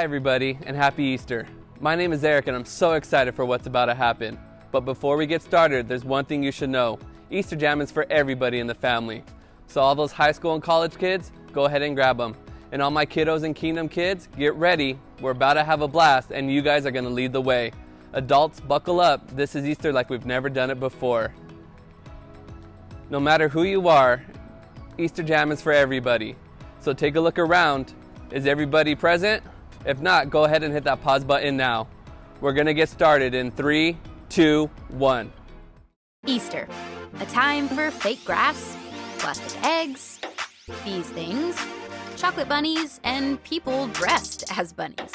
everybody, and happy Easter. My name is Eric, and I'm so excited for what's about to happen. But before we get started, there's one thing you should know. Easter Jam is for everybody in the family. So all those high school and college kids, go ahead and grab them. And all my kiddos and Kingdom kids, get ready. We're about to have a blast, and you guys are going to lead the way. Adults, buckle up. This is Easter like we've never done it before. No matter who you are, Easter Jam is for everybody. So take a look around. Is everybody present? If not, go ahead and hit that pause button now. We're going to get started in 3, 2, 1. Easter, a time for fake grass, plastic eggs, these things, chocolate bunnies, and people dressed as bunnies.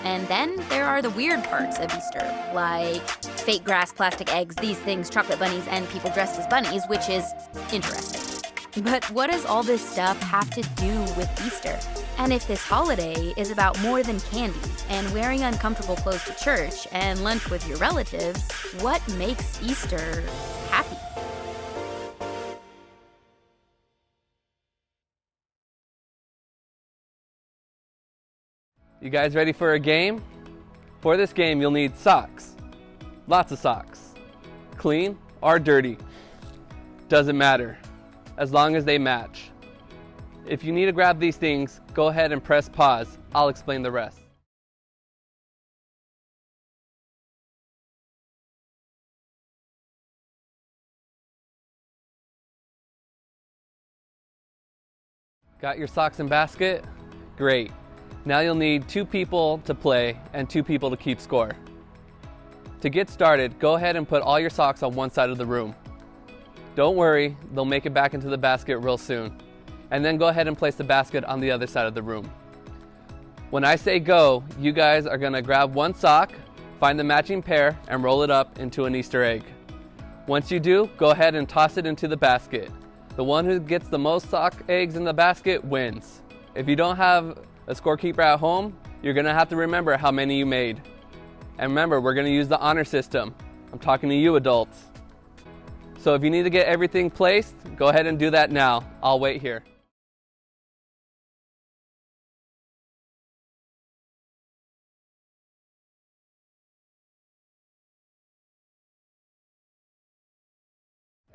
And then there are the weird parts of Easter, like fake grass, plastic eggs, these things, chocolate bunnies, and people dressed as bunnies, which is interesting. But what does all this stuff have to do with Easter? And if this holiday is about more than candy and wearing uncomfortable clothes to church and lunch with your relatives, what makes Easter happy? You guys ready for a game? For this game, you'll need socks. Lots of socks. Clean or dirty. Doesn't matter, as long as they match. If you need to grab these things, go ahead and press pause. I'll explain the rest. Got your socks and basket? Great. Now you'll need 2 people to play and 2 people to keep score. To get started, go ahead and put all your socks on one side of the room. Don't worry, they'll make it back into the basket real soon. And then go ahead and place the basket on the other side of the room. When I say go, you guys are going to grab one sock, find the matching pair, and roll it up into an Easter egg. Once you do, go ahead and toss it into the basket. The one who gets the most sock eggs in the basket wins. If you don't have a scorekeeper at home, you're going to have to remember how many you made. And remember, we're going to use the honor system. I'm talking to you adults. So if you need to get everything placed, go ahead and do that now. I'll wait here.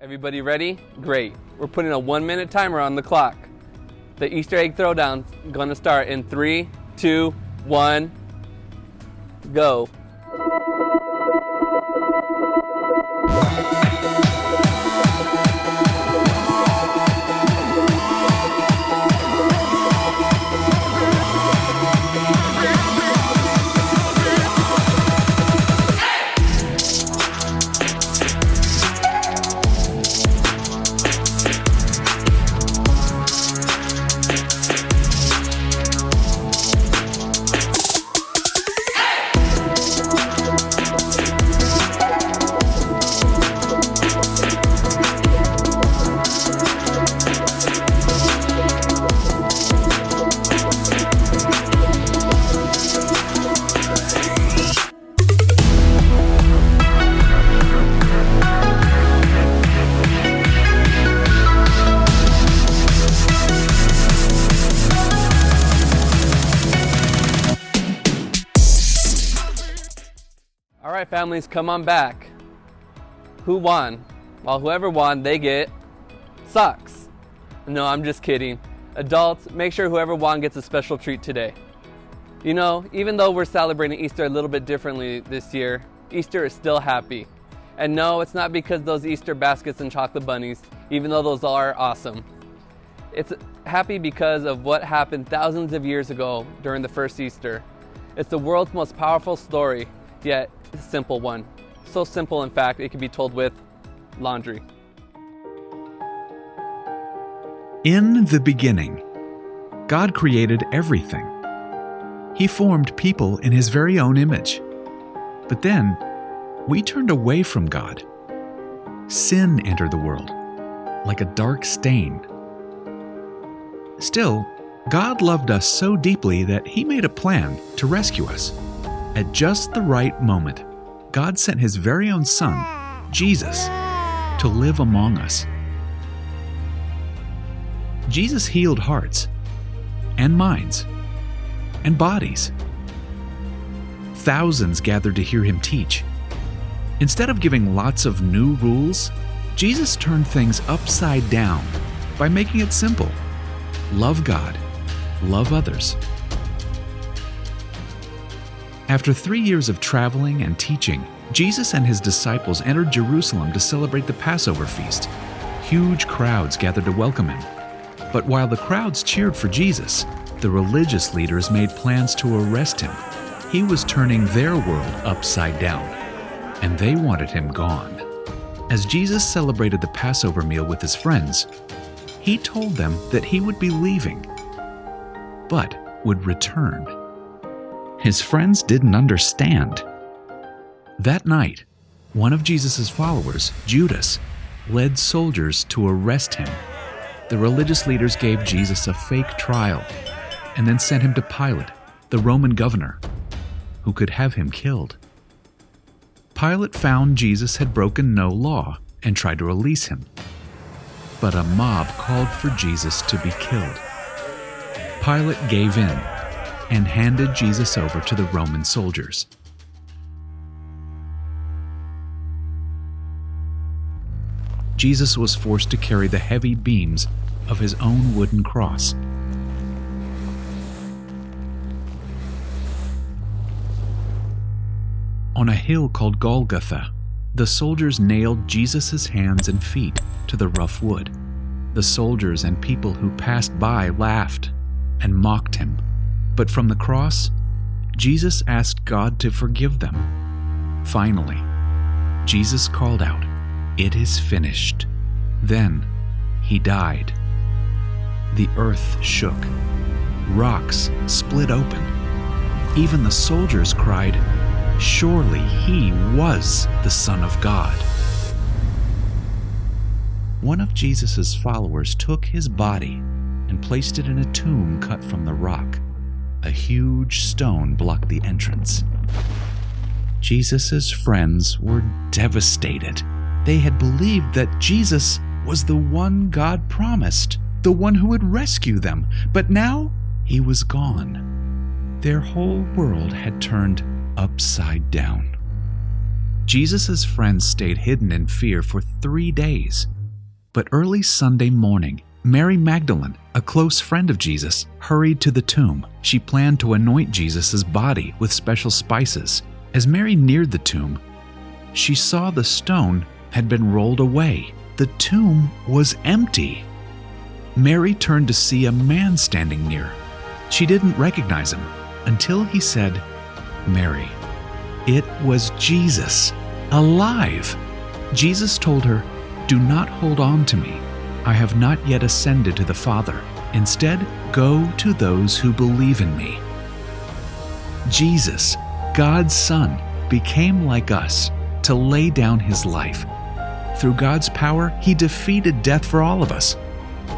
Everybody ready? Great. We're putting a 1-minute timer on the clock. The Easter egg throwdown's gonna start in 3, 2, 1, go. All right, families, come on back. Who won? Well, whoever won, they get socks. No, I'm just kidding. Adults, make sure whoever won gets a special treat today. You know, even though we're celebrating Easter a little bit differently this year, Easter is still happy. And no, it's not because those Easter baskets and chocolate bunnies, even though those are awesome. It's happy because of what happened thousands of years ago during the first Easter. It's the world's most powerful story, yet a simple one. So simple, in fact, it can be told with laundry. In the beginning, God created everything. He formed people in His very own image. But then, we turned away from God. Sin entered the world, like a dark stain. Still, God loved us so deeply that He made a plan to rescue us. At just the right moment, God sent His very own Son, Jesus, to live among us. Jesus healed hearts and minds and bodies Thousands gathered to hear him teach. Instead of giving lots of new rules, Jesus turned things upside down by making it simple. Love God, love others. After 3 years of traveling and teaching, Jesus and his disciples entered Jerusalem to celebrate the Passover feast. Huge crowds gathered to welcome him. But while the crowds cheered for Jesus, the religious leaders made plans to arrest him. He was turning their world upside down, and they wanted him gone. As Jesus celebrated the Passover meal with his friends, he told them that he would be leaving, but would return. His friends didn't understand. That night, one of Jesus' followers, Judas, led soldiers to arrest him. The religious leaders gave Jesus a fake trial and then sent him to Pilate, the Roman governor, who could have him killed. Pilate found Jesus had broken no law and tried to release him. But a mob called for Jesus to be killed. Pilate gave in and handed Jesus over to the Roman soldiers. Jesus was forced to carry the heavy beams of his own wooden cross. On a hill called Golgotha, the soldiers nailed Jesus' hands and feet to the rough wood. The soldiers and people who passed by laughed and mocked him. But from the cross, Jesus asked God to forgive them. Finally, Jesus called out, "It is finished." Then he died. The earth shook. Rocks split open. Even the soldiers cried, "Surely he was the Son of God." One of Jesus' followers took his body and placed it in a tomb cut from the rock. A huge stone blocked the entrance. Jesus' friends were devastated. They had believed that Jesus was the one God promised, the one who would rescue them, but now he was gone. Their whole world had turned upside down. Jesus' friends stayed hidden in fear for 3 days. But early Sunday morning, Mary Magdalene, a close friend of Jesus, hurried to the tomb. She planned to anoint Jesus' body with special spices. As Mary neared the tomb, she saw the stone had been rolled away. The tomb was empty. Mary turned to see a man standing near. She didn't recognize him until he said, "Mary." It was Jesus, alive. Jesus told her, "Do not hold on to me. I have not yet ascended to the Father. Instead, go to those who believe in me." Jesus, God's Son, became like us to lay down his life. Through God's power, he defeated death for all of us,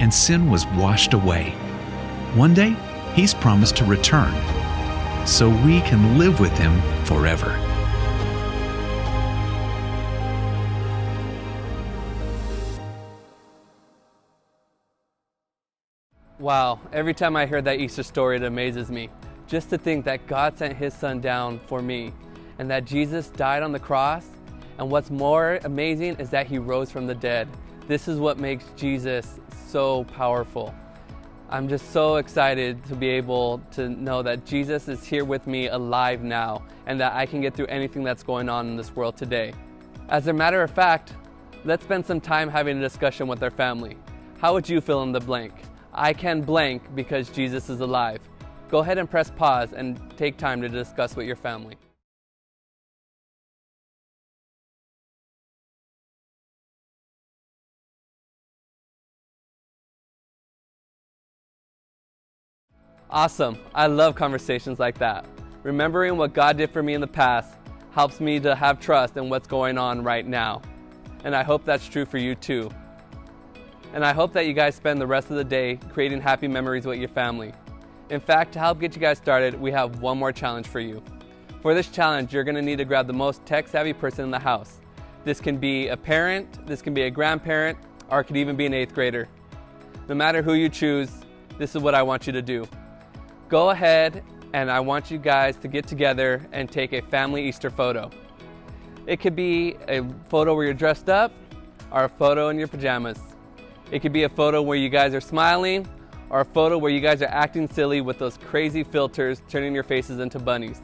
and sin was washed away. One day, he's promised to return, so we can live with him forever. Wow, every time I hear that Easter story, it amazes me. Just to think that God sent his son down for me and that Jesus died on the cross. And what's more amazing is that he rose from the dead. This is what makes Jesus so powerful. I'm just so excited to be able to know that Jesus is here with me alive now and that I can get through anything that's going on in this world today. As a matter of fact, let's spend some time having a discussion with our family. How would you fill in the blank? I can blank because Jesus is alive. Go ahead and press pause and take time to discuss with your family. Awesome. I love conversations like that. Remembering what God did for me in the past helps me to have trust in what's going on right now. And I hope that's true for you too. And I hope that you guys spend the rest of the day creating happy memories with your family. In fact, to help get you guys started, we have one more challenge for you. For this challenge, you're going to need to grab the most tech-savvy person in the house. This can be a parent, this can be a grandparent, or it could even be an 8th grader. No matter who you choose, this is what I want you to do. Go ahead and I want you guys to get together and take a family Easter photo. It could be a photo where you're dressed up, or a photo in your pajamas. It could be a photo where you guys are smiling, or a photo where you guys are acting silly with those crazy filters turning your faces into bunnies.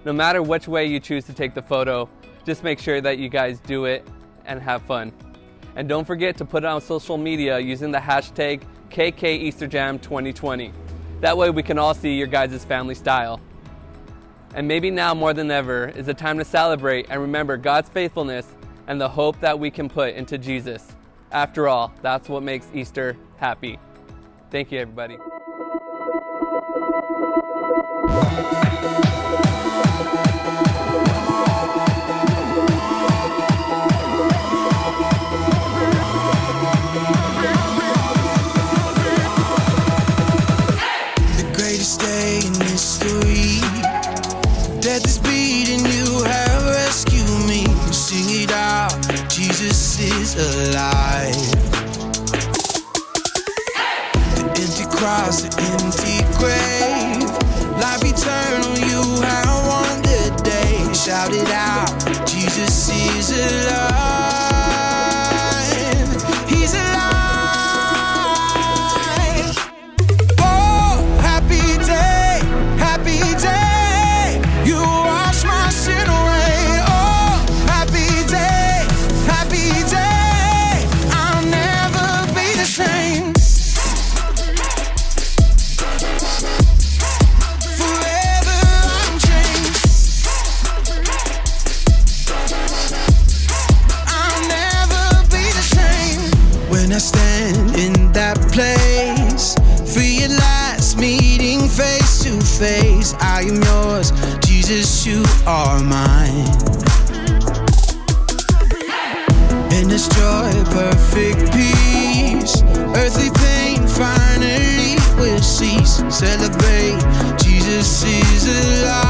No matter which way you choose to take the photo, just make sure that you guys do it and have fun. And don't forget to put it on social media using the hashtag KKEasterJam2020. That way we can all see your guys' family style. And maybe now more than ever is the time to celebrate and remember God's faithfulness and the hope that we can put into Jesus. After all, that's what makes Easter happy. Thank you, everybody. The greatest day in history. Death is beating, you have rescued me. Sing it out, Jesus is alive. The empty cross, the empty grave, life eternal, you have won the day. Shout it out, Jesus is alive. He's alive. Oh, happy day, happy day. You wash my sin away. Oh, happy day, happy day. I'll never be the same. Forever I'm changed. I'll never be the same. When I stand in that place, free at last, meeting face to face. I am yours, Jesus, you are mine. In this joy, perfect peace, earthly pain finally will cease. Celebrate, Jesus is alive.